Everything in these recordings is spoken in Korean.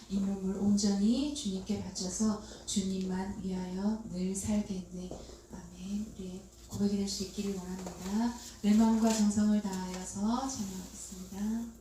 이 몸을 온전히 주님께 바쳐서 주님만 위하여 늘 살겠네. 아멘. 우리 고백이 될 수 있기를 원합니다. 내 마음과 정성을 다하여서 찬양하겠습니다.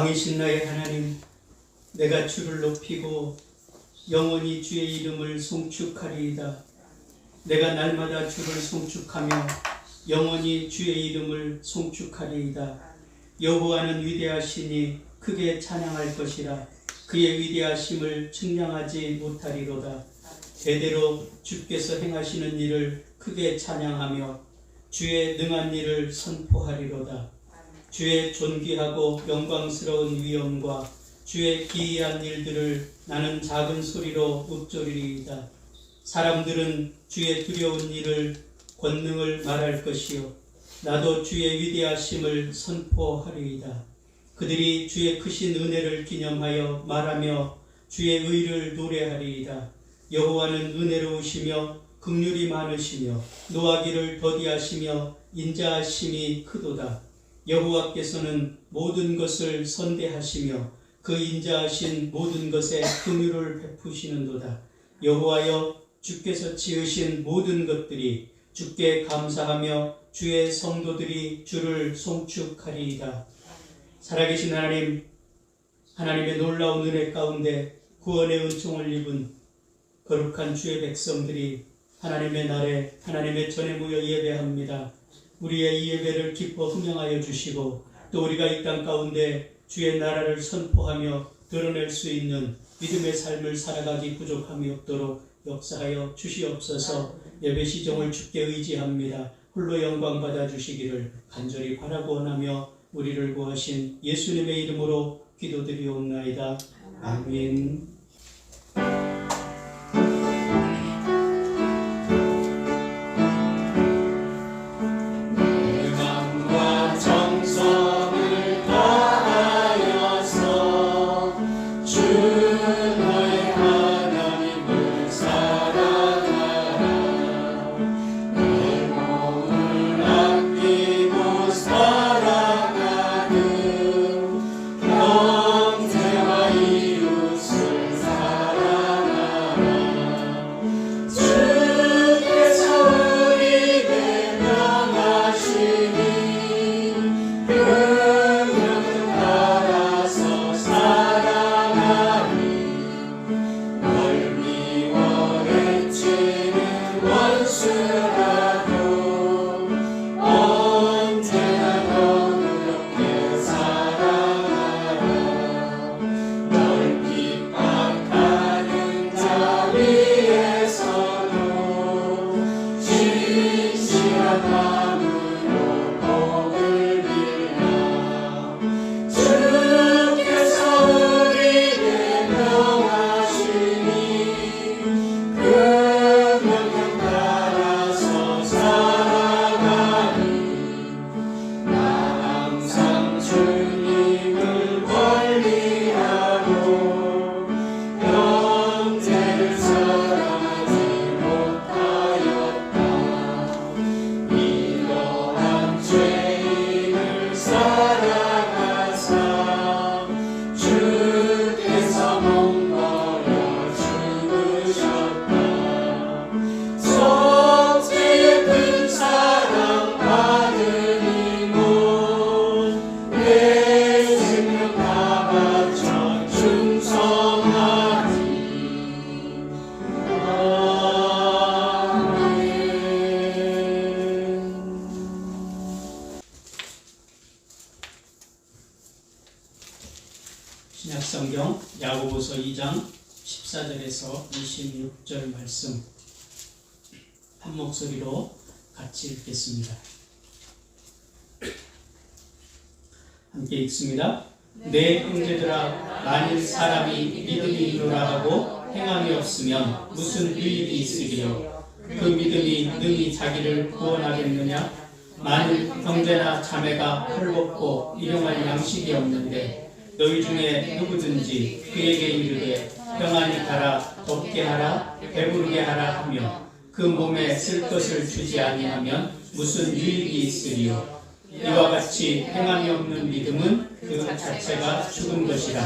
왕이신 나의 하나님, 내가 주를 높이고 영원히 주의 이름을 송축하리이다. 내가 날마다 주를 송축하며 영원히 주의 이름을 송축하리이다. 여호와는 위대하시니 크게 찬양할 것이라. 그의 위대하심을 측량하지 못하리로다. 대대로 주께서 행하시는 일을 크게 찬양하며 주의 능한 일을 선포하리로다. 주의 존귀하고 영광스러운 위엄과 주의 기이한 일들을 나는 작은 소리로 읊조리리이다. 사람들은 주의 두려운 일을 권능을 말할 것이요 나도 주의 위대하심을 선포하리이다. 그들이 주의 크신 은혜를 기념하여 말하며 주의 의를 노래하리이다. 여호와는 은혜로우시며 긍휼이 많으시며 노하기를 더디하시며 인자하심이 크도다. 여호와께서는 모든 것을 선대하시며 그 인자하신 모든 것에 긍휼을 베푸시는도다. 여호와여, 주께서 지으신 모든 것들이 주께 감사하며 주의 성도들이 주를 송축하리이다. 살아계신 하나님, 하나님의 놀라운 은혜 가운데 구원의 은총을 입은 거룩한 주의 백성들이 하나님의 날에 하나님의 전에 모여 예배합니다. 우리의 이 예배를 기뻐 흥명하여 주시고 또 우리가 이 땅 가운데 주의 나라를 선포하며 드러낼 수 있는 믿음의 삶을 살아가기 부족함이 없도록 역사하여 주시옵소서. 예배 시종을 주께 의지합니다. 홀로 영광 받아 주시기를 간절히 바라고 원하며 우리를 구하신 예수님의 이름으로 기도드리옵나이다. 아멘. 신약성경 야고보서 2장 14절에서 26절 말씀 한 목소리로 같이 읽겠습니다. 함께 읽습니다. 내 형제들아, 만일 사람이 믿음이 있노라 하고 행함이 없으면 무슨 유익이 있으리요? 그 믿음이 능히 자기를 구원하겠느냐? 만일 형제나 자매가 헐벗고 일용할 양식이 없는데 너희 중에 누구든지 그에게 이르되 평안히 가라, 덥게 하라, 배부르게 하라 하며 그 몸에 쓸 것을 주지 아니하면 무슨 유익이 있으리요? 이와 같이 행함이 없는 믿음은 그 자체가 죽은 것이라.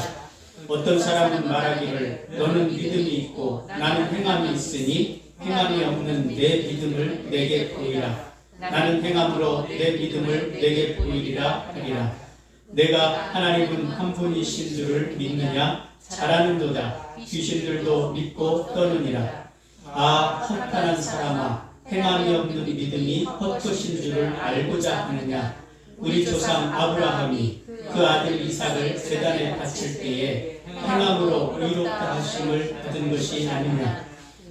어떤 사람은 말하기를 너는 믿음이 있고 나는 행함이 있으니 행함이 없는 내 믿음을 내게 보이라. 나는 행함으로 내 믿음을 내게 보이리라 하리라. 내가 하나님은 한 분이신 줄을 믿느냐? 잘하는도다. 귀신들도 믿고 떠느니라. 아, 허탄한 사람아, 행함이 없는 믿음이 헛것인 줄을 알고자 하느냐? 우리 조상 아브라함이 그 아들 이삭을 제단에 바칠 때에 행함으로 의롭다 하심을 받은 것이 아니냐?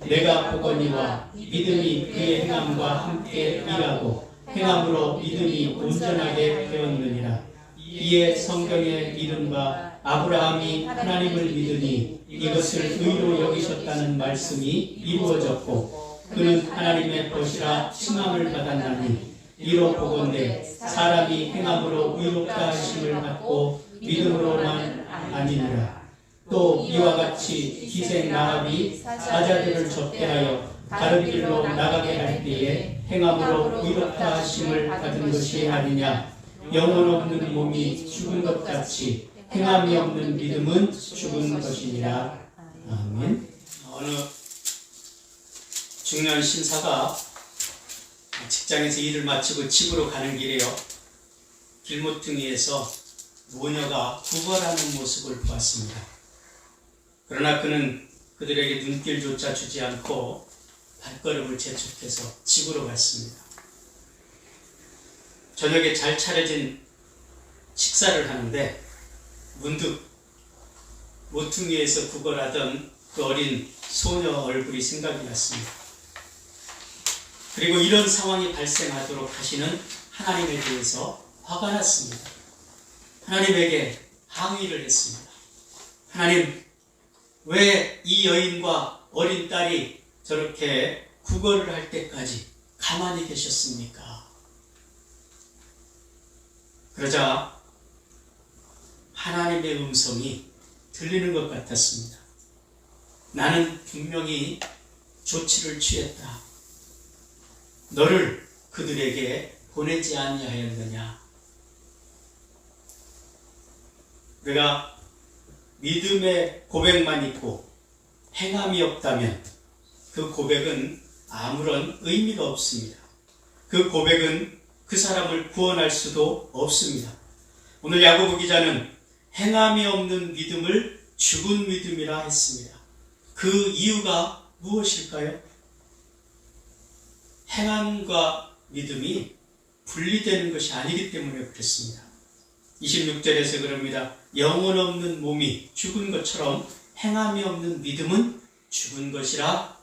내가 보거니와 믿음이 그의 행함과 함께 일하고 행함으로 믿음이 온전하게 되었느니라. 이에 성경에 이른바 아브라함이 하나님을 믿으니 이것을 의로 여기셨다는 말씀이 이루어졌고 그는 하나님의 것이라 칭함을 받았나니 이로 보건대 사람이 행함으로 의롭다 하심을 받고 믿음으로만 아니니라. 또 이와 같이 기생 라합이 사자들을 접대하여 다른 길로 나가게 할 때에 행함으로 의롭다 하심을 받은 것이 아니냐. 영혼 없는 몸이 죽은 것 같이 행함이 없는 믿음은 죽은 것이니라. 아멘. 어느 중년 신사가 직장에서 일을 마치고 집으로 가는 길에요. 길모퉁이에서 모녀가 구걸하는 모습을 보았습니다. 그러나 그는 그들에게 눈길조차 주지 않고 발걸음을 재촉해서 집으로 갔습니다. 저녁에 잘 차려진 식사를 하는데 문득 모퉁이에서 구걸하던 그 어린 소녀 얼굴이 생각이 났습니다. 그리고 이런 상황이 발생하도록 하시는 하나님에 대해서 화가 났습니다. 하나님에게 항의를 했습니다. 하나님, 왜 이 여인과 어린 딸이 저렇게 구걸을 할 때까지 가만히 계셨습니까? 그러자 하나님의 음성이 들리는 것 같았습니다. 나는 분명히 조치를 취했다. 너를 그들에게 보내지 아니하였느냐. 우리가 믿음의 고백만 있고 행함이 없다면 그 고백은 아무런 의미가 없습니다. 그 고백은 그 사람을 구원할 수도 없습니다. 오늘 야고보 기자는 행함이 없는 믿음을 죽은 믿음이라 했습니다. 그 이유가 무엇일까요? 행함과 믿음이 분리되는 것이 아니기 때문에 그렇습니다. 26절에서 그럽니다. 영혼 없는 몸이 죽은 것처럼 행함이 없는 믿음은 죽은 것이라.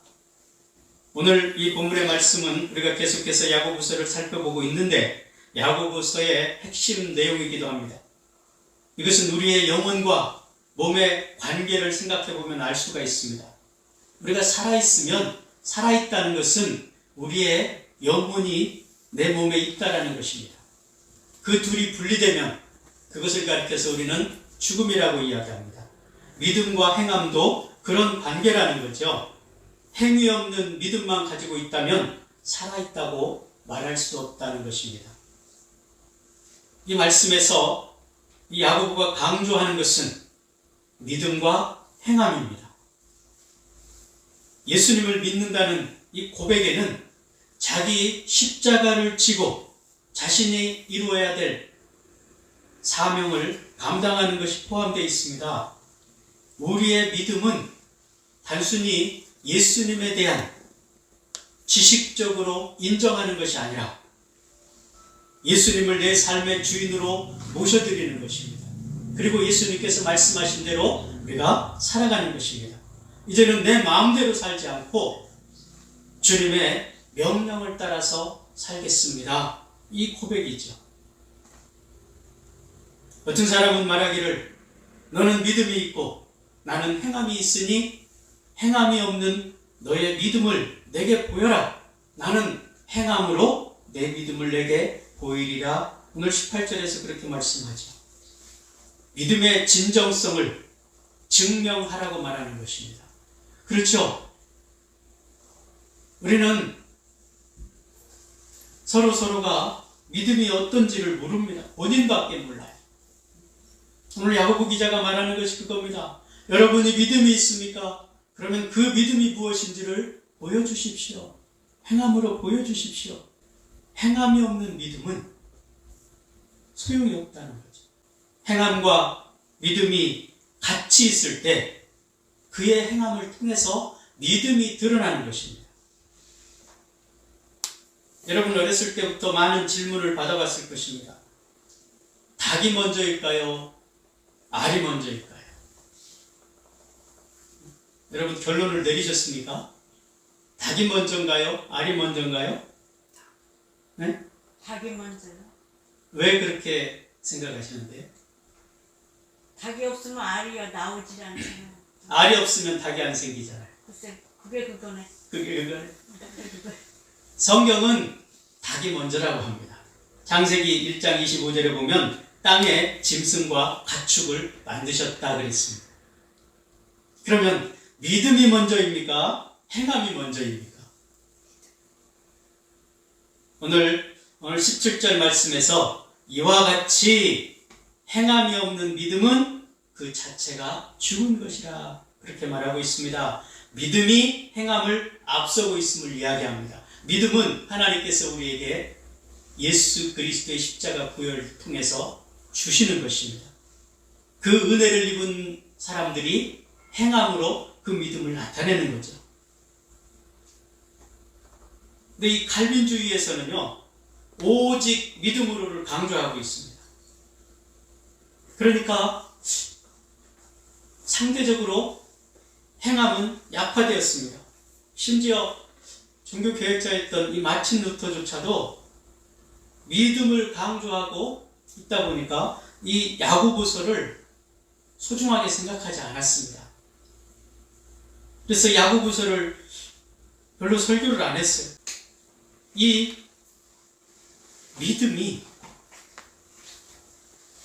오늘 이 본문의 말씀은 우리가 계속해서 야고보서를 살펴보고 있는데 야고보서의 핵심 내용이기도 합니다. 이것은 우리의 영혼과 몸의 관계를 생각해 보면 알 수가 있습니다. 우리가 살아있으면 살아있다는 것은 우리의 영혼이 내 몸에 있다라는 것입니다. 그 둘이 분리되면 그것을 가리켜서 우리는 죽음이라고 이야기합니다. 믿음과 행함도 그런 관계라는 거죠. 행위 없는 믿음만 가지고 있다면 살아있다고 말할 수 없다는 것입니다. 이 말씀에서 이 야고보가 강조하는 것은 믿음과 행함입니다. 예수님을 믿는다는 이 고백에는 자기 십자가를 지고 자신이 이루어야 될 사명을 감당하는 것이 포함되어 있습니다. 우리의 믿음은 단순히 예수님에 대한 지식적으로 인정하는 것이 아니라 예수님을 내 삶의 주인으로 모셔드리는 것입니다. 그리고 예수님께서 말씀하신 대로 우리가 살아가는 것입니다. 이제는 내 마음대로 살지 않고 주님의 명령을 따라서 살겠습니다. 이 고백이죠. 어떤 사람은 말하기를 너는 믿음이 있고 나는 행함이 있으니 행함이 없는 너의 믿음을 내게 보여라. 나는 행함으로 내 믿음을 내게 보이리라. 오늘 18절에서 그렇게 말씀하죠. 믿음의 진정성을 증명하라고 말하는 것입니다. 그렇죠. 우리는 서로가 믿음이 어떤지를 모릅니다. 본인밖에 몰라요. 오늘 야고보 기자가 말하는 것이 그겁니다. 여러분이 믿음이 있습니까? 그러면 그 믿음이 무엇인지를 보여주십시오. 행함으로 보여주십시오. 행함이 없는 믿음은 소용이 없다는 거죠. 행함과 믿음이 같이 있을 때 그의 행함을 통해서 믿음이 드러나는 것입니다. 여러분 어렸을 때부터 많은 질문을 받아봤을 것입니다. 닭이 먼저일까요? 알이 먼저일까요? 여러분 결론을 내리셨습니까? 닭이 먼저인가요? 알이 먼저인가요? 네? 닭이 먼저요. 왜 그렇게 생각하시는데요? 닭이 없으면 알이 나오질 않잖아요. 알이 없으면 닭이 안 생기잖아요. 글쎄, 그게 그거네. 그게 성경은 닭이 먼저라고 합니다. 창세기 1장 25절에 보면 땅에 짐승과 가축을 만드셨다 그랬습니다. 그러면 믿음이 먼저입니까? 행함이 먼저입니까? 오늘 17절 말씀에서 이와 같이 행함이 없는 믿음은 그 자체가 죽은 것이라 그렇게 말하고 있습니다. 믿음이 행함을 앞서고 있음을 이야기합니다. 믿음은 하나님께서 우리에게 예수 그리스도의 십자가 부여를 통해서 주시는 것입니다. 그 은혜를 입은 사람들이 행함으로 그 믿음을 나타내는 거죠. 근데 이 칼빈주의에서는요, 오직 믿음으로를 강조하고 있습니다. 그러니까 상대적으로 행함은 약화되었습니다. 심지어 종교개혁자였던 이 마틴 루터조차도 믿음을 강조하고 있다 보니까 이 야고보서를 소중하게 생각하지 않았습니다. 그래서 야고보서를 별로 설교를 안 했어요. 이 믿음이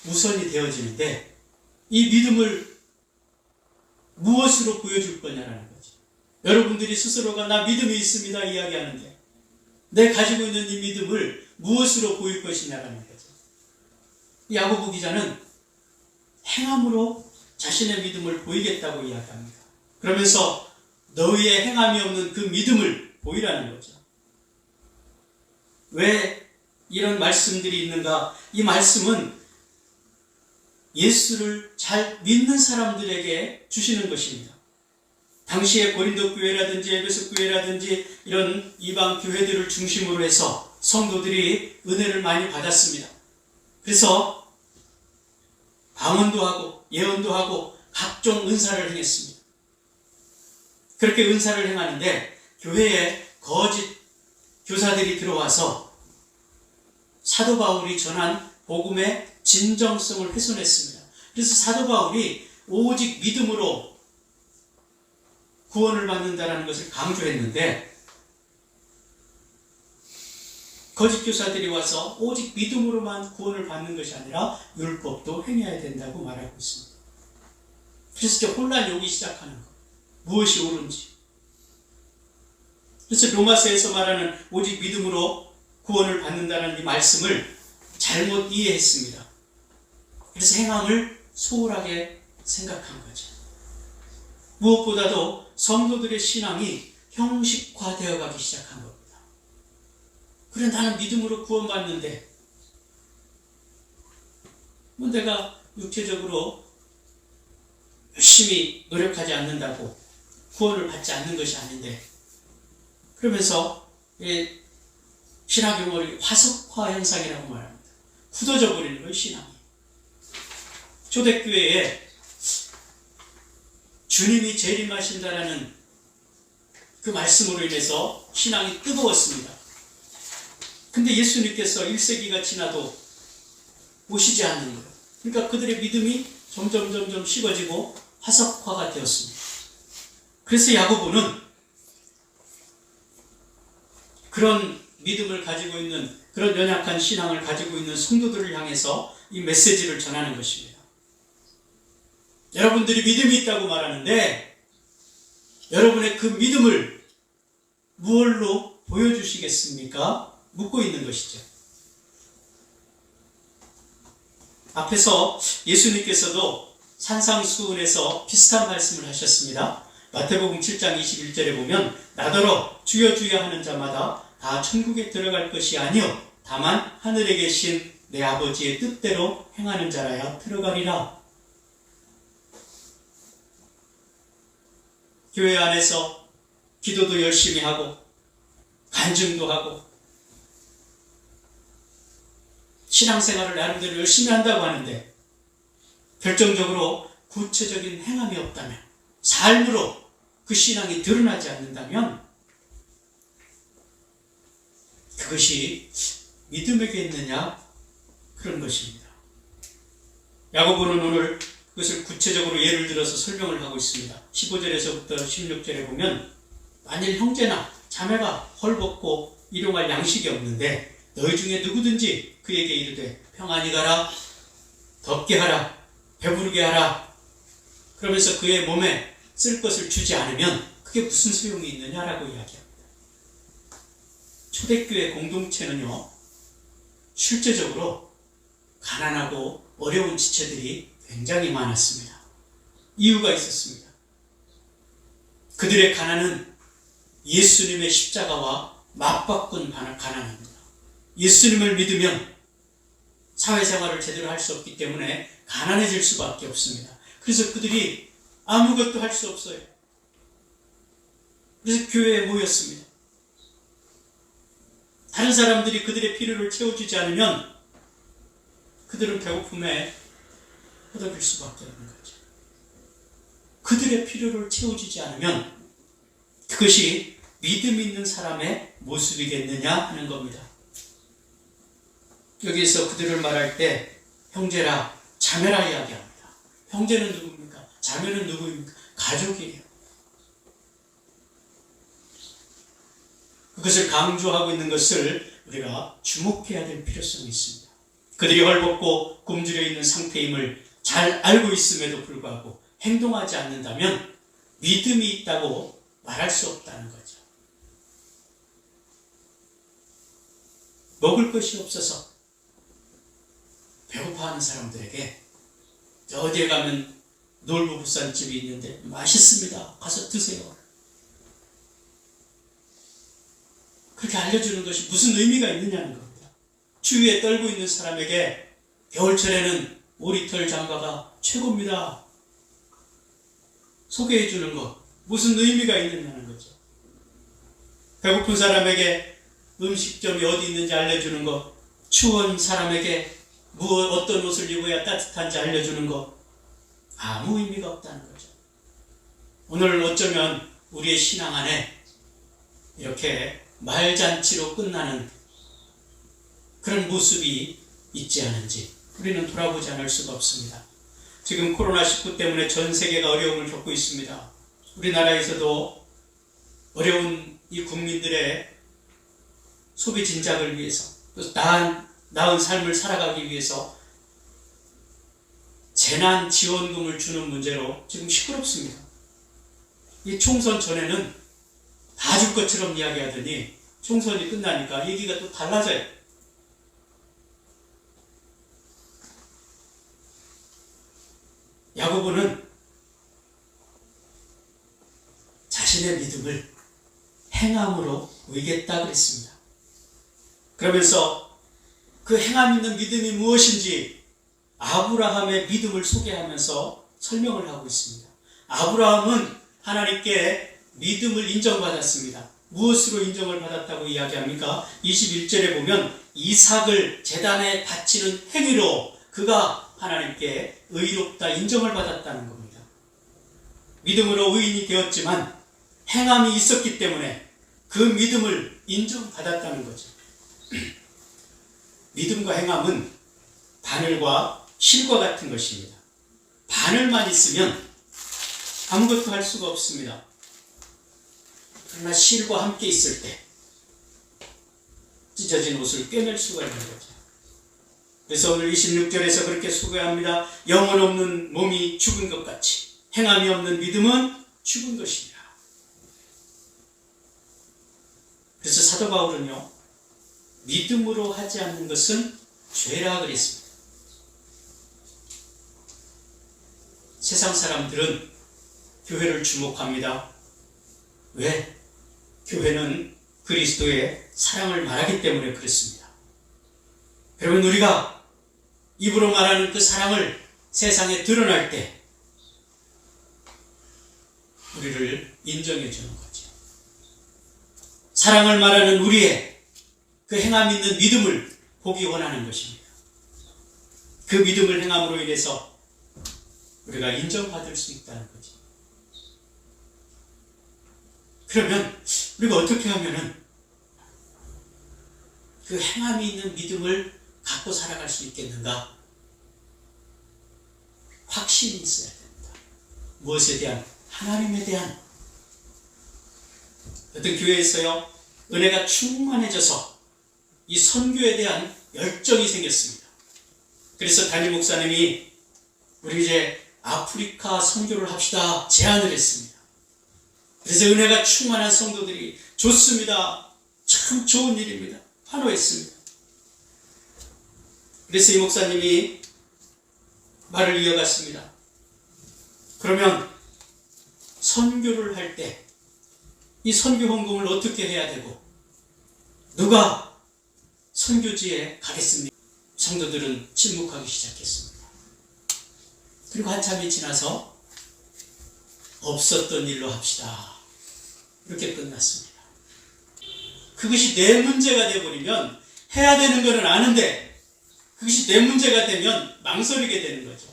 우선이 되어지는데 이 믿음을 무엇으로 보여줄 거냐라는 거죠. 여러분들이 스스로가 나 믿음이 있습니다 이야기하는데 내 가지고 있는 이 믿음을 무엇으로 보일 것이냐라는 거죠. 야고보 기자는 행함으로 자신의 믿음을 보이겠다고 이야기합니다. 그러면서 너희의 행함이 없는 그 믿음을 보이라는 거죠. 왜 이런 말씀들이 있는가? 이 말씀은 예수를 잘 믿는 사람들에게 주시는 것입니다. 당시의 고린도 교회라든지 에베소 교회라든지 이런 이방 교회들을 중심으로 해서 성도들이 은혜를 많이 받았습니다. 그래서 방언도 하고 예언도 하고 각종 은사를 행했습니다. 그렇게 은사를 행하는데 교회에 거짓 교사들이 들어와서 사도 바울이 전한 복음의 진정성을 훼손했습니다. 그래서 사도 바울이 오직 믿음으로 구원을 받는다는 것을 강조했는데 거짓 교사들이 와서 오직 믿음으로만 구원을 받는 것이 아니라 율법도 행해야 된다고 말하고 있습니다. 그래서 이제 혼란이 오기 시작하는 것. 무엇이 옳은지. 그래서 로마서에서 말하는 오직 믿음으로 구원을 받는다는 이 말씀을 잘못 이해했습니다. 그래서 행함을 소홀하게 생각한 거죠. 무엇보다도 성도들의 신앙이 형식화되어 가기 시작한 겁니다. 그래 나는 믿음으로 구원받는데 뭐 내가 육체적으로 열심히 노력하지 않는다고 구원을 받지 않는 것이 아닌데 그러면서 신앙 경험이 화석화 현상이라고 말합니다. 굳어져 버리는 거예요, 신앙이. 초대교회에 주님이 재림하신다라는 그 말씀으로 인해서 신앙이 뜨거웠습니다. 근데 예수님께서 1세기가 지나도 오시지 않는 거예요. 그러니까 그들의 믿음이 점점 식어지고 화석화가 되었습니다. 그래서 야고보는 그런 믿음을 가지고 있는 그런 연약한 신앙을 가지고 있는 성도들을 향해서 이 메시지를 전하는 것입니다. 여러분들이 믿음이 있다고 말하는데 여러분의 그 믿음을 무엇로 보여주시겠습니까? 묻고 있는 것이죠. 앞에서 예수님께서도 산상수훈에서 비슷한 말씀을 하셨습니다. 마태복음 7장 21절에 보면 나더러 주여 주여 하는 자마다 다 천국에 들어갈 것이 아니요 다만 하늘에 계신 내 아버지의 뜻대로 행하는 자라야 들어가리라. 교회 안에서 기도도 열심히 하고 간증도 하고 신앙생활을 나름대로 열심히 한다고 하는데 결정적으로 구체적인 행함이 없다면, 삶으로 그 신앙이 드러나지 않는다면 그것이 믿음에게 있느냐? 그런 것입니다. 야고보는 오늘 그것을 구체적으로 예를 들어서 설명을 하고 있습니다. 15절에서부터 16절에 보면 만일 형제나 자매가 헐벗고 일용할 양식이 없는데 너희 중에 누구든지 그에게 이르되 평안히 가라, 덥게 하라, 배부르게 하라 그러면서 그의 몸에 쓸 것을 주지 않으면 그게 무슨 소용이 있느냐라고 이야기합니다. 초대교회 공동체는요, 실제적으로 가난하고 어려운 지체들이 굉장히 많았습니다. 이유가 있었습니다. 그들의 가난은 예수님의 십자가와 맞바꾼 가난입니다. 예수님을 믿으면 사회생활을 제대로 할 수 없기 때문에 가난해질 수밖에 없습니다. 그래서 그들이 아무것도 할 수 없어요. 그래서 교회에 모였습니다. 다른 사람들이 그들의 필요를 채워주지 않으면 그들은 배고픔에 허덕일 수밖에 없는 거죠. 그들의 필요를 채워주지 않으면 그것이 믿음 있는 사람의 모습이겠느냐 하는 겁니다. 여기에서 그들을 말할 때 형제라, 자매라 이야기합니다. 형제는 누구입니까? 자매는 누구입니까? 가족이에요. 그것을 강조하고 있는 것을 우리가 주목해야 될 필요성이 있습니다. 그들이 헐벗고 굶주려 있는 상태임을 잘 알고 있음에도 불구하고 행동하지 않는다면 믿음이 있다고 말할 수 없다는 거죠. 먹을 것이 없어서 배고파하는 사람들에게 어디에 가면 놀부부산집이 있는데 맛있습니다. 가서 드세요. 그렇게 알려주는 것이 무슨 의미가 있느냐는 겁니다. 주위에 떨고 있는 사람에게 겨울철에는 오리털 장가가 최고입니다. 소개해 주는 것, 무슨 의미가 있느냐는 거죠. 배고픈 사람에게 음식점이 어디 있는지 알려주는 것, 추운 사람에게 어떤 옷을 입어야 따뜻한지 알려주는 것, 아무 의미가 없다는 거죠. 오늘 어쩌면 우리의 신앙 안에 이렇게 말잔치로 끝나는 그런 모습이 있지 않은지 우리는 돌아보지 않을 수가 없습니다. 지금 코로나19 때문에 전 세계가 어려움을 겪고 있습니다. 우리나라에서도 어려운 이 국민들의 소비 진작을 위해서, 또 나은 삶을 살아가기 위해서 재난 지원금을 주는 문제로 지금 시끄럽습니다. 이 총선 전에는 다 줄 것처럼 이야기하더니 총선이 끝나니까 얘기가 또 달라져요. 야고보는 자신의 믿음을 행함으로 보이겠다 그랬습니다. 그러면서 그 행함 있는 믿음이 무엇인지 아브라함의 믿음을 소개하면서 설명을 하고 있습니다. 아브라함은 하나님께 믿음을 인정받았습니다. 무엇으로 인정을 받았다고 이야기합니까? 21절에 보면 이삭을 제단에 바치는 행위로 그가 하나님께 의롭다 인정을 받았다는 겁니다. 믿음으로 의인이 되었지만 행함이 있었기 때문에 그 믿음을 인정받았다는 거죠. 믿음과 행함은 바늘과 실과 같은 것입니다. 바늘만 있으면 아무것도 할 수가 없습니다. 그러나 실과 함께 있을 때 찢어진 옷을 꿰맬 수가 있는 거죠. 그래서 오늘 26절에서 그렇게 소개합니다. 영혼 없는 몸이 죽은 것 같이 행함이 없는 믿음은 죽은 것이니라. 그래서 사도 바울은요, 믿음으로 하지 않는 것은 죄라 그랬습니다. 세상 사람들은 교회를 주목합니다. 왜? 교회는 그리스도의 사랑을 말하기 때문에 그렇습니다. 여러분, 우리가 입으로 말하는 그 사랑을 세상에 드러날 때 우리를 인정해 주는 거죠. 사랑을 말하는 우리의 그 행함 있는 믿음을 보기 원하는 것입니다. 그 믿음을 행함으로 인해서 우리가 인정받을 수 있다는 거죠. 그러면 우리가 어떻게 하면은 그 행함이 있는 믿음을 갖고 살아갈 수 있겠는가? 확신이 있어야 됩니다. 무엇에 대한? 하나님에 대한. 어떤 교회에서요, 은혜가 충만해져서 이 선교에 대한 열정이 생겼습니다. 그래서 담임 목사님이 우리 이제 아프리카 선교를 합시다 제안을 했습니다. 그래서 은혜가 충만한 성도들이 좋습니다. 참 좋은 일입니다. 환호했습니다. 그래서 이 목사님이 말을 이어갔습니다. 그러면 선교를 할 때 이 선교 헌금을 어떻게 해야 되고 누가 선교지에 가겠습니까? 성도들은 침묵하기 시작했습니다. 그리고 한참이 지나서 없었던 일로 합시다. 이렇게 끝났습니다. 그것이 내 문제가 되어버리면 해야 되는 것은 아는데 그것이 내 문제가 되면 망설이게 되는 거죠.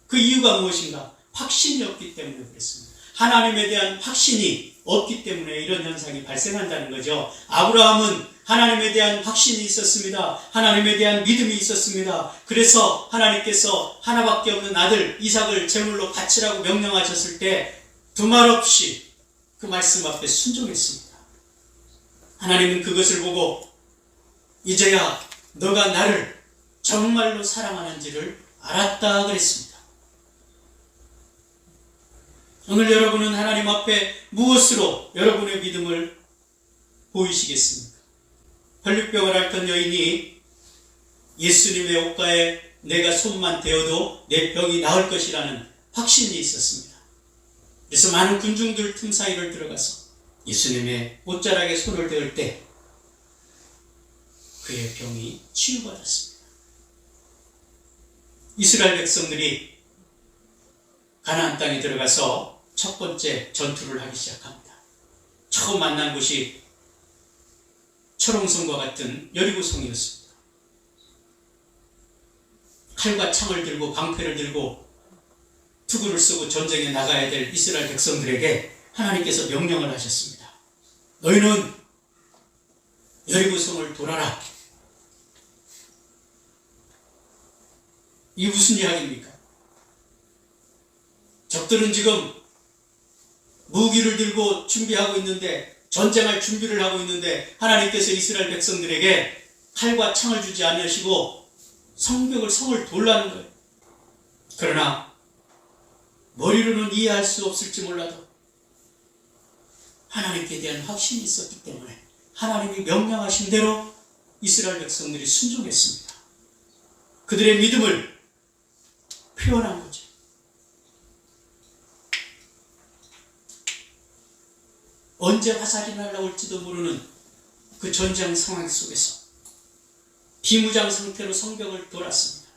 그 이유가 무엇인가? 확신이 없기 때문에 그랬습니다. 하나님에 대한 확신이 없기 때문에 이런 현상이 발생한다는 거죠. 아브라함은 하나님에 대한 확신이 있었습니다. 하나님에 대한 믿음이 있었습니다. 그래서 하나님께서 하나밖에 없는 아들 이삭을 제물로 바치라고 명령하셨을 때 두말 없이 그 말씀 앞에 순종했습니다. 하나님은 그것을 보고 이제야 너가 나를 정말로 사랑하는지를 알았다 그랬습니다. 오늘 여러분은 하나님 앞에 무엇으로 여러분의 믿음을 보이시겠습니까? 혈류병을 앓던 여인이 예수님의 옷가에 내가 손만 대어도 내 병이 나을 것이라는 확신이 있었습니다. 그래서 많은 군중들 틈 사이를 들어가서 예수님의 옷자락에 손을 대을 때 그의 병이 치유받았습니다. 이스라엘 백성들이 가나안 땅에 들어가서 첫 번째 전투를 하기 시작합니다. 처음 만난 곳이 철옹성과 같은 여리고성이었습니다. 칼과 창을 들고 방패를 들고 투구를 쓰고 전쟁에 나가야 될 이스라엘 백성들에게 하나님께서 명령을 하셨습니다. 너희는 여리고성을 돌아라. 이게 무슨 이야기입니까? 적들은 지금 무기를 들고 준비하고 있는데 전쟁할 준비를 하고 있는데 하나님께서 이스라엘 백성들에게 칼과 창을 주지 않으시고 성을 돌라는 거예요. 그러나 머리로는 이해할 수 없을지 몰라도 하나님께 대한 확신이 있었기 때문에 하나님이 명령하신 대로 이스라엘 백성들이 순종했습니다. 그들의 믿음을 표현한 거죠. 언제 화살이 날아올지도 모르는 그 전쟁 상황 속에서 비무장 상태로 성벽을 돌았습니다.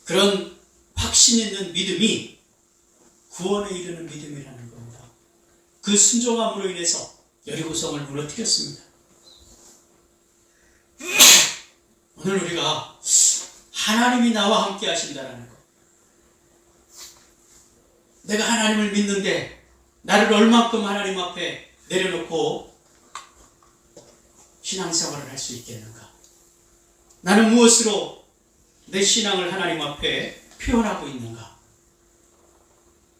그런 확신 있는 믿음이 구원에 이르는 믿음이라는 겁니다. 그 순종함으로 인해서 여리고성을 무너뜨렸습니다. 오늘 우리가 하나님이 나와 함께 하신다는 것, 내가 하나님을 믿는데 나를 얼마큼 하나님 앞에 내려놓고 신앙생활을 할 수 있겠는가? 나는 무엇으로 내 신앙을 하나님 앞에 표현하고 있는가?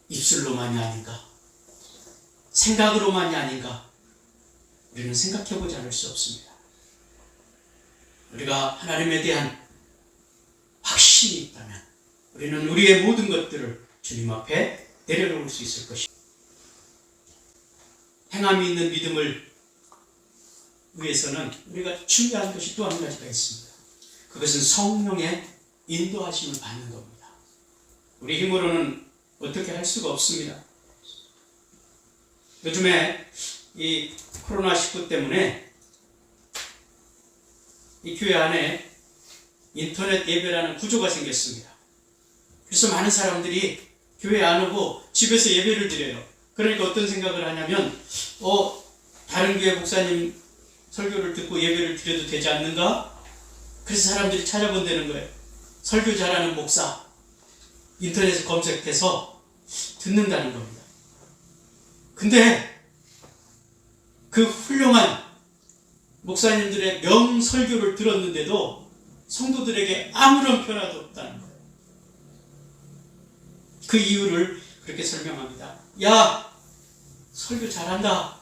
입술로만이 아닌가? 생각으로만이 아닌가? 우리는 생각해보지 않을 수 없습니다. 우리가 하나님에 대한 확신이 있다면 우리는 우리의 모든 것들을 주님 앞에 내려놓을 수 있을 것입니다. 행함이 있는 믿음을 위해서는 우리가 중요한 것이 또 한 가지가 있습니다. 그것은 성령의 인도하심을 받는 겁니다. 우리 힘으로는 어떻게 할 수가 없습니다. 요즘에 이 코로나19 때문에 이 교회 안에 인터넷 예배라는 구조가 생겼습니다. 그래서 많은 사람들이 교회 안 오고 집에서 예배를 드려요. 그러니까 어떤 생각을 하냐면 다른 교회 목사님 설교를 듣고 예배를 드려도 되지 않는가? 그래서 사람들이 찾아본다는 거예요. 설교 잘하는 목사 인터넷에 검색해서 듣는다는 겁니다. 근데 그 훌륭한 목사님들의 명설교를 들었는데도 성도들에게 아무런 변화도 없다는 거예요. 그 이유를 그렇게 설명합니다. 야, 설교 잘한다.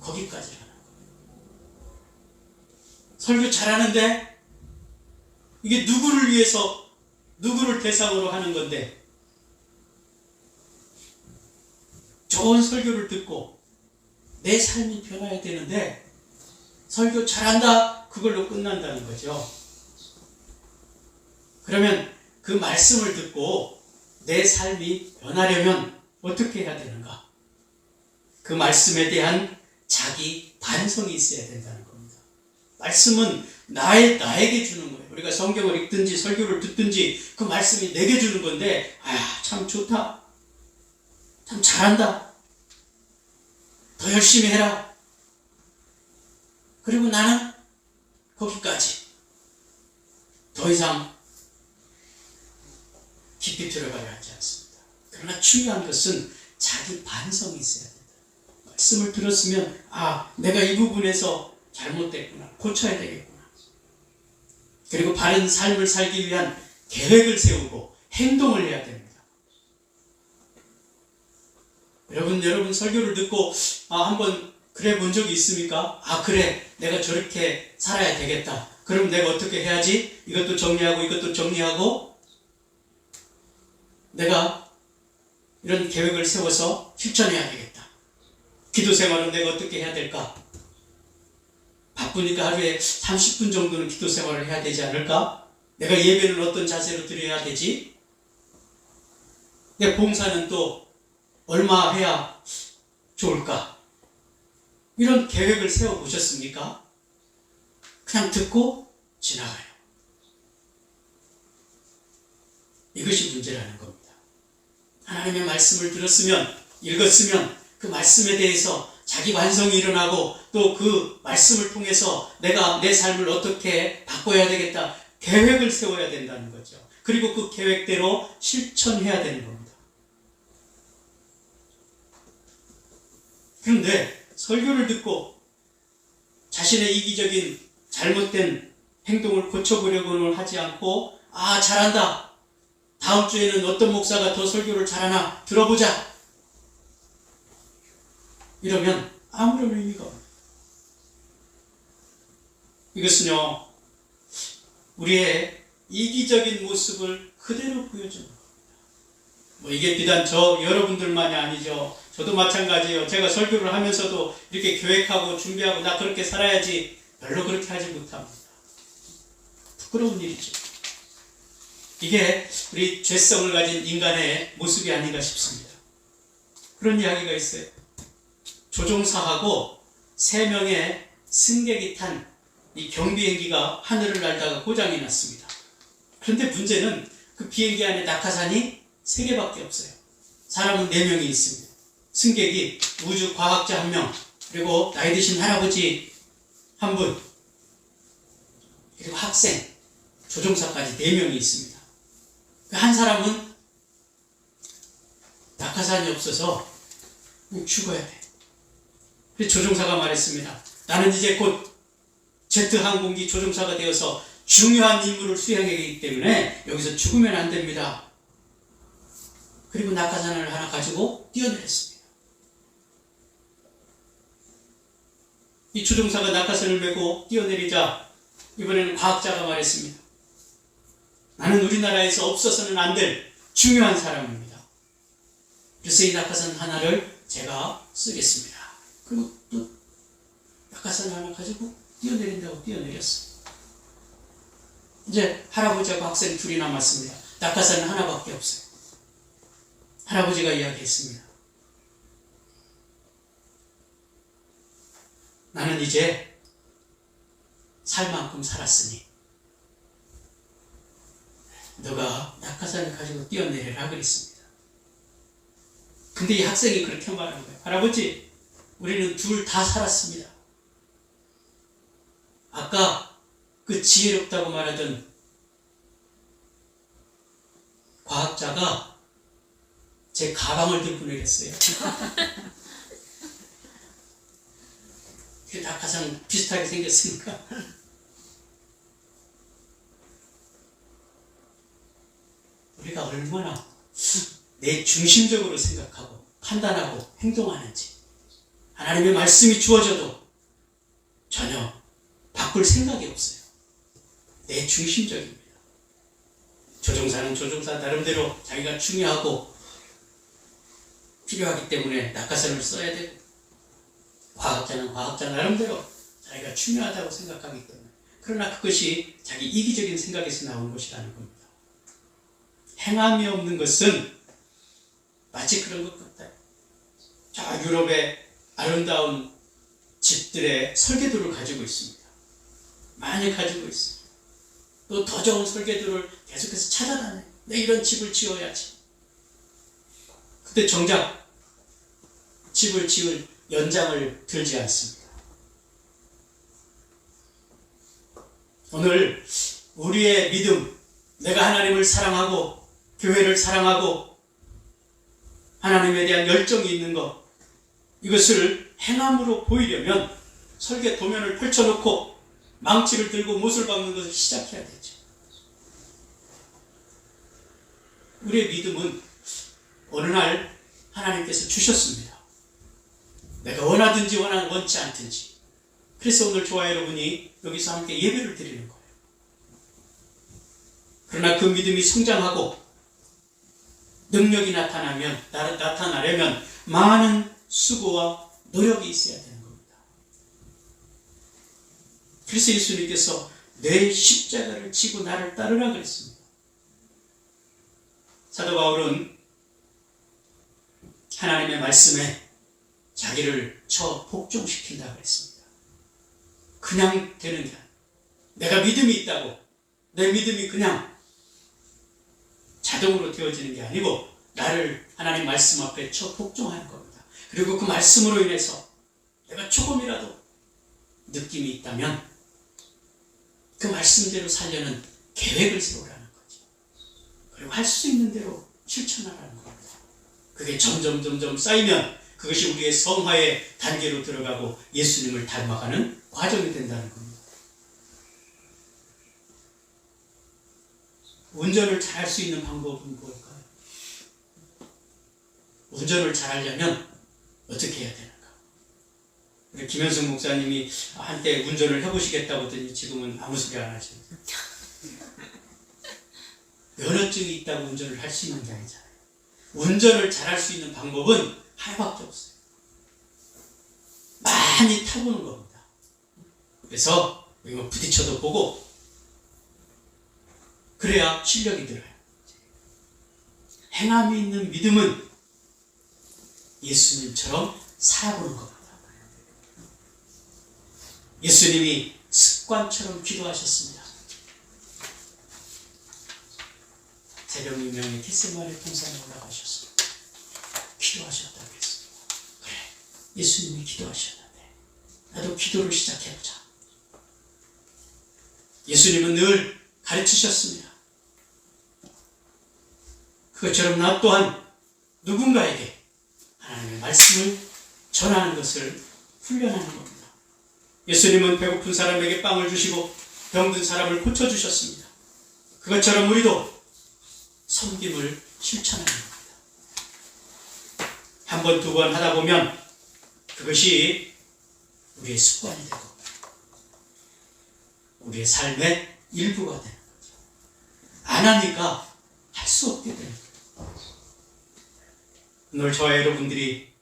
거기까지 하는 거예요. 설교 잘하는데 이게 누구를 위해서, 누구를 대상으로 하는 건데, 좋은 설교를 듣고 내 삶이 변화해야 되는데 설교 잘한다 그걸로 끝난다는 거죠. 그러면 그 말씀을 듣고 내 삶이 변하려면 어떻게 해야 되는가? 그 말씀에 대한 자기 반성이 있어야 된다는 겁니다. 말씀은 나에게 주는 거예요. 우리가 성경을 읽든지 설교를 듣든지 그 말씀이 내게 주는 건데, 참 좋다, 참 잘한다, 더 열심히 해라. 그리고 나는 거기까지, 더 이상 깊이 들어가야 하지 않습니다. 그러나 중요한 것은 자기 반성이 있어야 된다. 말씀을 들었으면 내가 이 부분에서 잘못됐구나, 고쳐야 되겠구나. 그리고 바른 삶을 살기 위한 계획을 세우고 행동을 해야 됩니다. 여러분 설교를 듣고 한번 그래 본 적이 있습니까? 그래, 내가 저렇게 살아야 되겠다. 그럼 내가 어떻게 해야지? 이것도 정리하고 이것도 정리하고 내가 이런 계획을 세워서 실천해야 되겠다. 기도 생활은 내가 어떻게 해야 될까? 바쁘니까 하루에 30분 정도는 기도 생활을 해야 되지 않을까? 내가 예배는 어떤 자세로 드려야 되지? 내 봉사는 또 얼마 해야 좋을까? 이런 계획을 세워보셨습니까? 그냥 듣고 지나가요. 이것이 문제라는 겁니다. 하나님의 말씀을 들었으면, 읽었으면 그 말씀에 대해서 자기 반성이 일어나고 또 그 말씀을 통해서 내가 내 삶을 어떻게 바꿔야 되겠다, 계획을 세워야 된다는 거죠. 그리고 그 계획대로 실천해야 되는 겁니다. 그런데 설교를 듣고 자신의 이기적인 잘못된 행동을 고쳐보려고는 하지 않고 잘한다, 다음 주에는 어떤 목사가 더 설교를 잘하나 들어보자, 이러면 아무런 의미가 없어요. 이것은요, 우리의 이기적인 모습을 그대로 보여주는 겁니다. 이게 비단 여러분들만이 아니죠. 저도 마찬가지예요. 제가 설교를 하면서도 이렇게 계획하고 준비하고 나 그렇게 살아야지, 별로 그렇게 하지 못합니다. 부끄러운 일이죠. 이게 우리 죄성을 가진 인간의 모습이 아닌가 싶습니다. 그런 이야기가 있어요. 조종사하고 3명의 승객이 탄 이 경비행기가 하늘을 날다가 고장이 났습니다. 그런데 문제는 그 비행기 안에 낙하산이 3개밖에 없어요. 사람은 4명이 있습니다. 승객이 우주과학자 1명, 그리고 나이 드신 할아버지 1분, 그리고 학생, 조종사까지 4명이 있습니다. 한 사람은 낙하산이 없어서 죽어야 돼. 그래서 조종사가 말했습니다. 나는 이제 곧 제트항공기 조종사가 되어서 중요한 임무를 수행해야 하기 때문에 여기서 죽으면 안 됩니다. 그리고 낙하산을 하나 가지고 뛰어내렸습니다. 이 조종사가 낙하산을 메고 뛰어내리자 이번에는 과학자가 말했습니다. 나는 우리나라에서 없어서는 안 될 중요한 사람입니다. 그래서 이 낙하산 하나를 제가 쓰겠습니다. 그리고 또 낙하산 하나 가지고 뛰어내린다고 뛰어내렸어요. 이제 할아버지하고 학생 둘이 남았습니다. 낙하산은 하나밖에 없어요. 할아버지가 이야기했습니다. 나는 이제 살 만큼 살았으니 너가 낙하산을 가지고 뛰어내려라 그랬습니다. 근데 이 학생이 그렇게 말한 거예요. 할아버지, 우리는 둘 다 살았습니다. 아까 그 지혜롭다고 말하던 과학자가 제 가방을 들고 내렸어요. 그 낙하산 비슷하게 생겼으니까. 우리가 얼마나 내 중심적으로 생각하고 판단하고 행동하는지, 하나님의 말씀이 주어져도 전혀 바꿀 생각이 없어요. 내 중심적입니다. 조종사는 조종사 나름대로 자기가 중요하고 필요하기 때문에 낙하산을 써야 되고, 과학자는 과학자 나름대로 자기가 중요하다고 생각하기 때문에, 그러나 그것이 자기 이기적인 생각에서 나오는 것이라는 겁니다. 행함이 없는 것은 마치 그런 것 같아요. 저 유럽의 아름다운 집들의 설계도를 가지고 있습니다. 많이 가지고 있습니다. 또 더 좋은 설계도를 계속해서 찾아다녀요. 내 이런 집을 지어야지. 근데 정작 집을 지을 연장을 들지 않습니다. 오늘 우리의 믿음, 내가 하나님을 사랑하고 교회를 사랑하고 하나님에 대한 열정이 있는 것, 이것을 행함으로 보이려면 설계 도면을 펼쳐놓고 망치를 들고 못을 박는 것을 시작해야 되죠. 우리의 믿음은 어느 날 하나님께서 주셨습니다. 내가 원하든지 원치 않든지. 그래서 오늘 저와 여러분이 여기서 함께 예배를 드리는 거예요. 그러나 그 믿음이 성장하고 능력이 나타나려면 많은 수고와 노력이 있어야 되는 겁니다. 그래서 예수님께서 내 십자가를 지고 나를 따르라 그랬습니다. 사도 바울은 하나님의 말씀에 자기를 복종시킨다 그랬습니다. 그냥 되는 게 아니라, 내가 믿음이 있다고 내 믿음이 그냥 자동으로 되어지는 게 아니고 나를 하나님 말씀 앞에 복종하는 겁니다. 그리고 그 말씀으로 인해서 내가 조금이라도 느낌이 있다면 그 말씀대로 살려는 계획을 세우라는 거죠. 그리고 할 수 있는 대로 실천하라는 겁니다. 그게 점점 쌓이면 그것이 우리의 성화의 단계로 들어가고 예수님을 닮아가는 과정이 된다는 겁니다. 운전을 잘할 수 있는 방법은 무엇일까요? 운전을 잘하려면 어떻게 해야 되는가? 우리 김현승 목사님이 한때 운전을 해보시겠다고 하더니 지금은 아무 소리 안 하십니다. 면허증이 있다고 운전을 할 수 있는 게 아니잖아요. 운전을 잘할 수 있는 방법은 하나밖에 없어요. 많이 타보는 겁니다. 그래서 우리가 부딪혀도 보고 그래야 실력이 들어요. 행함이 있는 믿음은 예수님처럼 살아보는 겁니다. 예수님이 습관처럼 기도하셨습니다. 새벽 유명의 겟세마네 동산에 올라가셔서 기도하셨다고 했습니다. 그래, 예수님이 기도하셨는데 나도 기도를 시작해보자. 예수님은 늘 가르치셨습니다. 그것처럼 나 또한 누군가에게 하나님의 말씀을 전하는 것을 훈련하는 겁니다. 예수님은 배고픈 사람에게 빵을 주시고 병든 사람을 고쳐주셨습니다. 그것처럼 우리도 섬김을 실천하는 겁니다. 한 번, 두 번 하다 보면 그것이 우리의 습관이 되고 우리의 삶의 일부가 되는 거죠. 안 하니까 할 수 없게 되는 거예요. 오늘 저와 여러분들이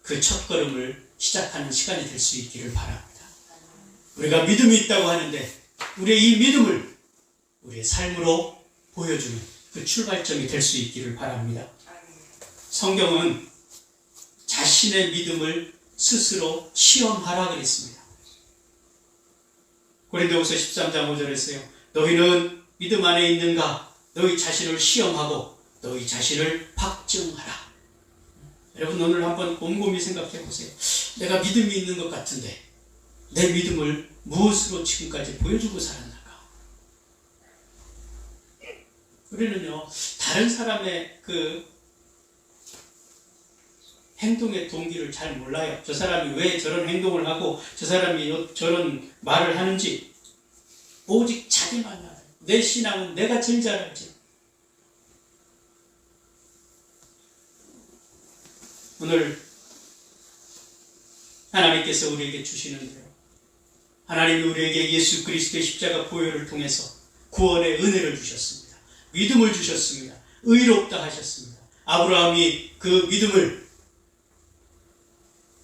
그 첫걸음을 시작하는 시간이 될 수 있기를 바랍니다. 우리가 믿음이 있다고 하는데 우리의 이 믿음을 우리의 삶으로 보여주는 그 출발점이 될 수 있기를 바랍니다. 성경은 자신의 믿음을 스스로 시험하라 그랬습니다. 고린도후서 13장 5절에서요. 너희는 믿음 안에 있는가? 너희 자신을 시험하고 너희 자신을 박증하라. 여러분 오늘 한번 곰곰이 생각해 보세요. 내가 믿음이 있는 것 같은데 내 믿음을 무엇으로 지금까지 보여주고 살았는가? 우리는요, 다른 사람의 그 행동의 동기를 잘 몰라요. 저 사람이 왜 저런 행동을 하고 저 사람이 저런 말을 하는지 오직 자기만 알아요. 내 신앙은 내가 제일 잘 알지. 오늘 하나님께서 우리에게 주시는 대로 하나님이 우리에게 예수 그리스도의 십자가 보혈을 통해서 구원의 은혜를 주셨습니다. 믿음을 주셨습니다. 의롭다 하셨습니다. 아브라함이 그 믿음을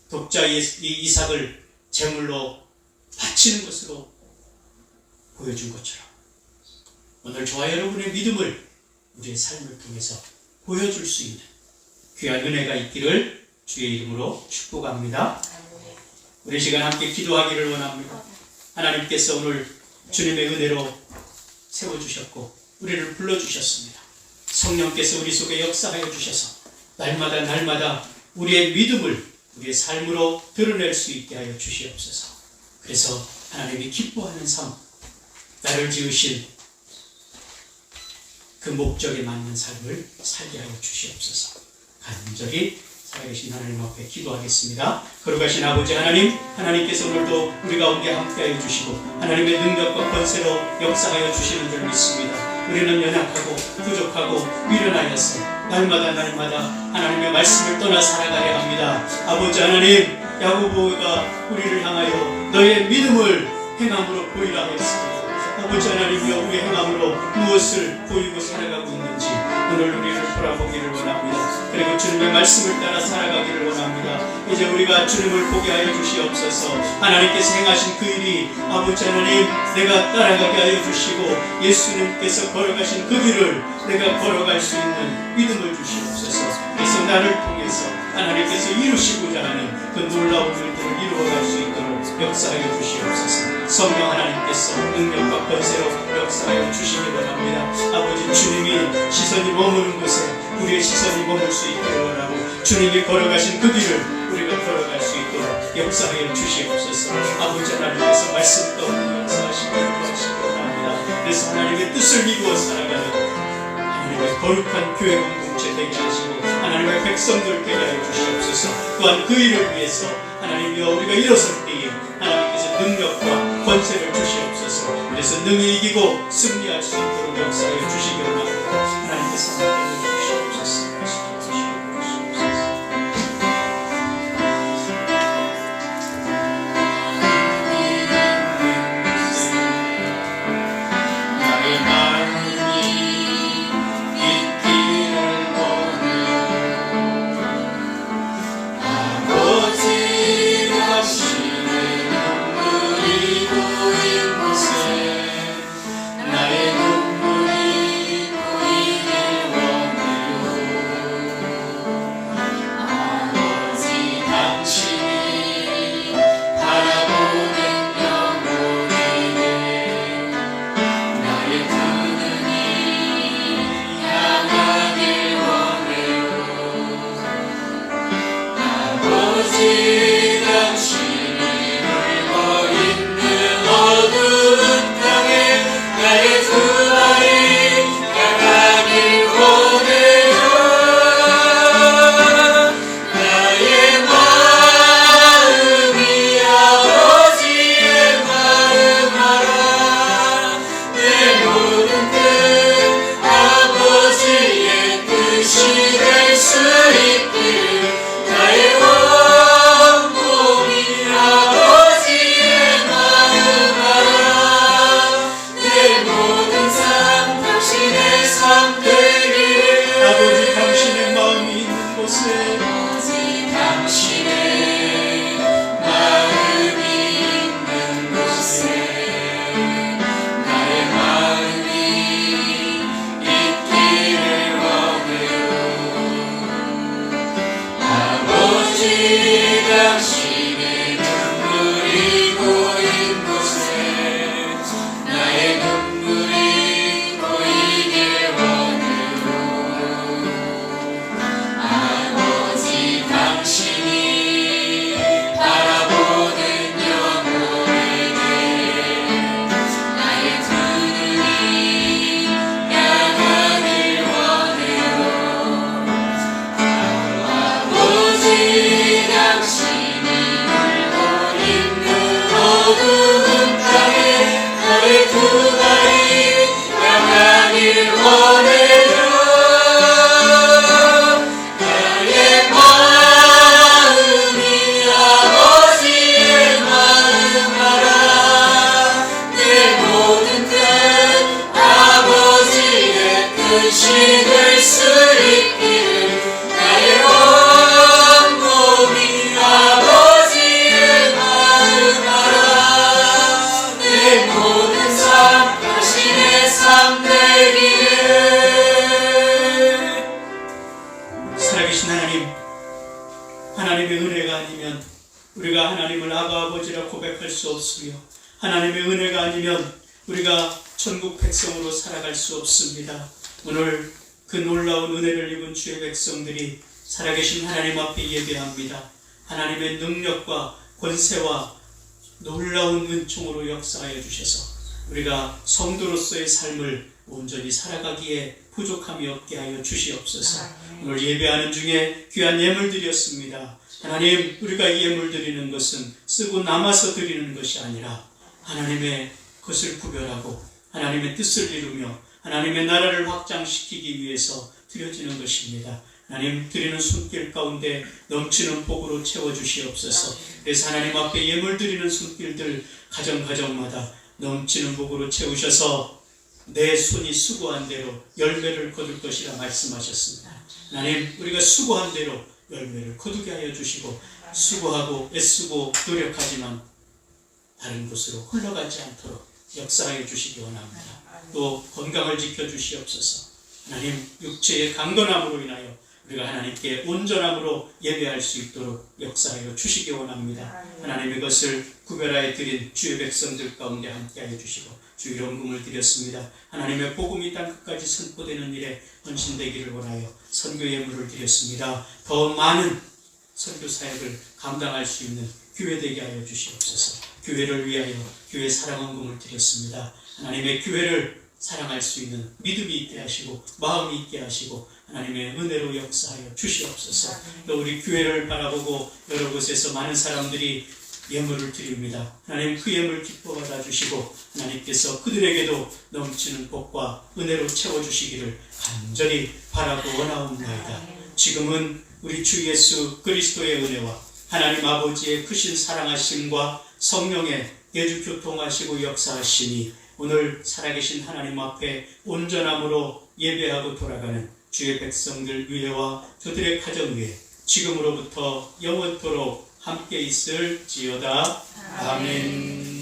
독자 이삭을 제물로 바치는 것으로 보여준 것처럼 오늘 저와 여러분의 믿음을 우리의 삶을 통해서 보여줄 수 있는 귀한 은혜가 있기를 주의 이름으로 축복합니다. 우리 시간 함께 기도하기를 원합니다. 하나님께서 오늘 주님의 은혜로 세워주셨고 우리를 불러주셨습니다. 성령께서 우리 속에 역사하여 주셔서 날마다 우리의 믿음을 우리의 삶으로 드러낼 수 있게 하여 주시옵소서. 그래서 하나님이 기뻐하는 삶, 나를 지으신 그 목적에 맞는 삶을 살게 하여 주시옵소서. 간절히 살아계신 하나님 앞에 기도하겠습니다. 거룩하신 아버지 하나님, 하나님께서 오늘도 우리 가운데 함께하여 주시고 하나님의 능력과 권세로 역사하여 주시는 줄 믿습니다. 우리는 연약하고 부족하고 미련하여서 날마다 하나님의 말씀을 떠나 살아가야 합니다. 아버지 하나님, 야고보가 우리를 향하여 너의 믿음을 행함으로 보이라 했습니다. 아버지 하나님이여, 우리의 행함으로 무엇을 보이고 살아가고 있는지 오늘 우리를 돌아보기를 원합니다. 그리고 주님의 말씀을 따라 살아가기를 원합니다. 이제 우리가 주님을 보게 하여 주시옵소서. 하나님께서 행하신 그 일이 아버지 하나님 내가 따라가게 하여 주시고 예수님께서 걸어가신 그 길을 내가 걸어갈 수 있는 믿음을 주시옵소서. 그래서 나를 통해서 하나님께서 이루시고자 하는 그 놀라운 일들을 이루어갈 수 있도록 역사하여 주시옵소서. 성령 하나님께서 능력과 권세로 역사하여 주시기 원합니다. 아버지, 주님이 시선이 머무는 곳에 우리의 시선이 머물 수 있기를 원하고 주님이 걸어가신 그 길을 우리가 걸어갈 수 있도록 역사하여 주시옵소서. 아버지 하나님께서 말씀 가운데 역사하시기 원합니다. 그래서 하나님의 뜻을 이루어 살아가는 하나님의 거룩한 교회 공동체 되게 하시고 하나님의 백성들 되게 하여 주시옵소서. 또한 그 일을 위해서 하나님이여 우리가 일어설 때에 하나님께서 능력과 권세를 주시옵소서. 그래서 능히 이기고 승리할 수 있도록 역사하여 주시기 원합니다. 하나님께서 함께 해주시옵소서. 나의 눈물이 살아갈 수 없으며 하나님의 은혜가 아니면 우리가 천국 백성으로 살아갈 수 없습니다. 오늘 그 놀라운 은혜를 입은 주의 백성들이 살아계신 하나님 앞에 예배합니다. 하나님의 능력과 권세와 놀라운 은총으로 역사하여 주셔서 우리가 성도로서의 삶을 온전히 살아가기에 부족함이 없게 하여 주시옵소서. 오늘 예배하는 중에 귀한 예물 드렸습니다. 하나님, 우리가 이 예물 드리는 것은 쓰고 남아서 드리는 것이 아니라 하나님의 것을 구별하고 하나님의 뜻을 이루며 하나님의 나라를 확장시키기 위해서 드려지는 것입니다. 하나님, 드리는 손길 가운데 넘치는 복으로 채워주시옵소서. 그래서 하나님 앞에 예물 드리는 손길들 가정마다 넘치는 복으로 채우셔서 내 손이 수고한 대로 열매를 거둘 것이라 말씀하셨습니다. 하나님, 우리가 수고한 대로 열매를 거두게 하여 주시고 수고하고 애쓰고 노력하지만 다른 곳으로 흘러가지 않도록 역사하여 주시기 원합니다. 또 건강을 지켜주시옵소서. 하나님, 육체의 강건함으로 인하여 우리가 하나님께 온전함으로 예배할 수 있도록 역사하여 주시기 원합니다. 하나님의 것을 구별하여 드린 주의 백성들 가운데 함께하여 주시고 주 영광을 드렸습니다. 하나님의 복음이 땅 끝까지 선포되는 일에 헌신되기를 원하여 선교 예물을 드렸습니다. 더 많은 선교 사역을 감당할 수 있는 교회 되게 하여 주시옵소서. 교회를 위하여 교회 사랑 헌금을 드렸습니다. 하나님의 교회를 사랑할 수 있는 믿음이 있게 하시고 마음이 있게 하시고 하나님의 은혜로 역사하여 주시옵소서. 또 우리 교회를 바라보고 여러 곳에서 많은 사람들이 예물을 드립니다. 하나님, 그 예물 기뻐 받아 주시고 하나님께서 그들에게도 넘치는 복과 은혜로 채워주시기를 간절히 바라고 원하옵나이다. 지금은 우리 주 예수 그리스도의 은혜와 하나님 아버지의 크신 사랑하심과 성령의 내주 교통하시고 역사하시니 오늘 살아계신 하나님 앞에 온전함으로 예배하고 돌아가는 주의 백성들 위에와 그들의 가정 위에 지금으로부터 영원토록 함께 있을지어다. 아멘.